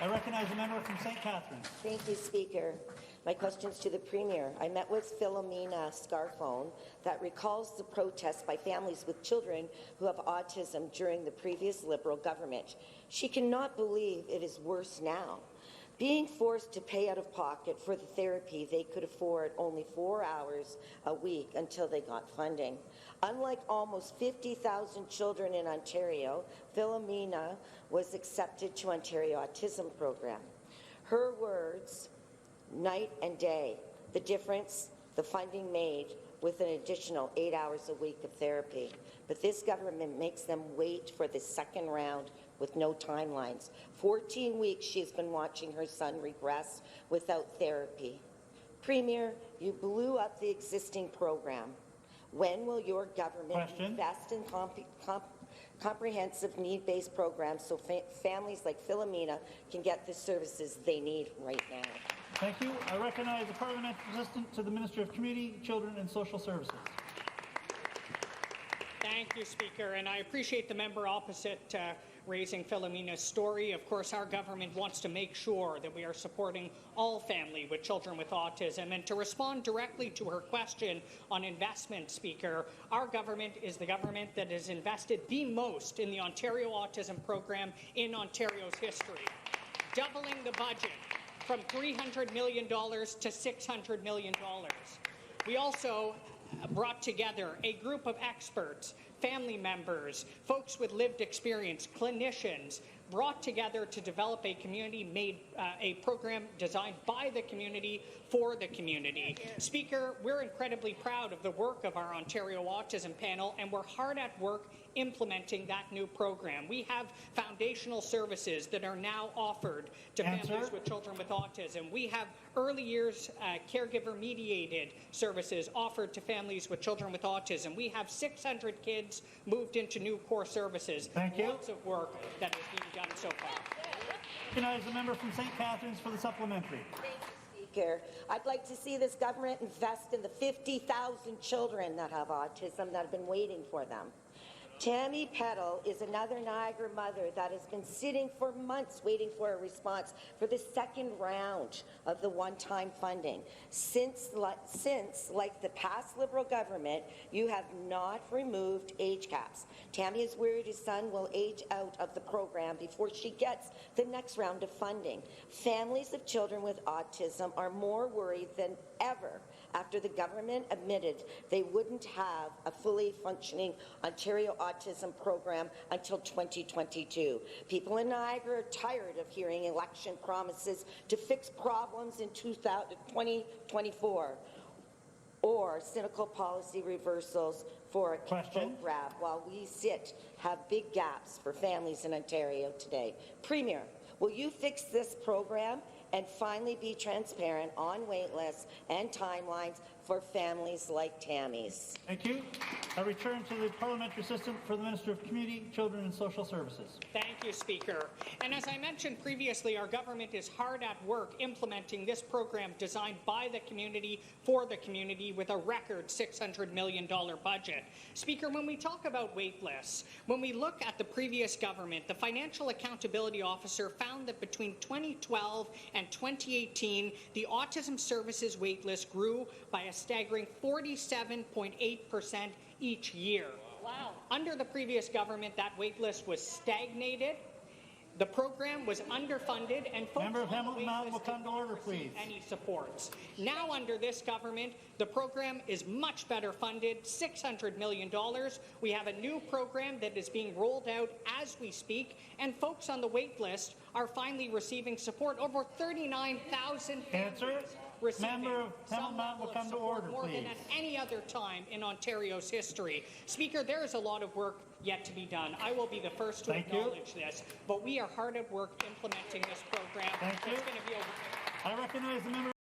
I recognize the member from St. Catharines. Thank you, Speaker. My question is to the Premier. I met with Filomena Scarphone that recalls the protests by families with children who have autism during the previous Liberal government. She cannot believe it is worse now. Being forced to pay out of pocket for the therapy they could afford only 4 hours a week until they got funding. Unlike almost 50,000 children in Ontario, Filomena was accepted to Ontario Autism Program. Her words, night and day, the difference the funding made with an additional 8 hours a week of therapy. But this government makes them wait for the second round with no timelines. 14 weeks she's been watching her son regress without therapy. Premier, you blew up the existing program. When will your government invest in comprehensive need-based programs so families like Filomena can get the services they need right now? Thank you. I recognize the Parliamentary Assistant to the Minister of Community, Children and Social Services. Thank you, Speaker, and I appreciate the member opposite raising Filomena's story. Of course, our government wants to make sure that we are supporting all families with children with autism. And to respond directly to her question on investment, Speaker, our government is the government that has invested the most in the Ontario Autism Program in Ontario's history, doubling the budget from $300 million to $600 million. We also brought together a group of experts, family members, folks with lived experience, clinicians, brought together to develop a community-made a program designed by the community for the community. Speaker, we're incredibly proud of the work of our Ontario Autism Panel, and we're hard at work implementing that new program. We have foundational services that are now offered to families with children with autism. We have early years caregiver-mediated services offered to families with children with autism. We have 600 kids moved into new core services. Thank you. Lots of work that is being done so far. Recognize the member from St. Catharines for the supplementary. Thank you, Speaker. I'd like to see this government invest in the 50,000 children that have autism that have been waiting for them. Tammy Peddle is another Niagara mother that has been sitting for months waiting for a response for the second round of the one-time funding. Since, like the past Liberal government, you have not removed age caps. Tammy is worried his son will age out of the program before she gets the next round of funding. Families of children with autism are more worried than ever after the government admitted they wouldn't have a fully functioning Ontario Autism Program until 2022. People in Niagara are tired of hearing election promises to fix problems in 2024 or cynical policy reversals for a vote grab while we have big gaps for families in Ontario today. Premier, will you fix this program and finally be transparent on waitlists and timelines for families like Tammy's? Thank you. I return to the Parliamentary Assistant for the Minister of Community, Children and Social Services. Thank you, Speaker. And as I mentioned previously, our government is hard at work implementing this program designed by the community for the community with a record $600 million budget. Speaker, when we talk about wait lists, when we look at the previous government, the Financial Accountability Officer found that between 2012 and 2018, the autism services wait list grew by a staggering 47.8% each year. Wow. Under the previous government, that wait list was stagnated. The program was underfunded, and folks Member of Hamilton Mountain will come to order, please. Any supports. Now, under this government, the program is much better funded, $600 million. We have a new program that is being rolled out as we speak, and folks on the wait list are finally receiving support. Over 39,000 families receiving Member of Hamilton Mountain will come to order, more please. than at any other time in Ontario's history. Speaker, there is a lot of work yet to be done. I will be the first to acknowledge this, but we are hard at work implementing this program. Thank you. I recognize the member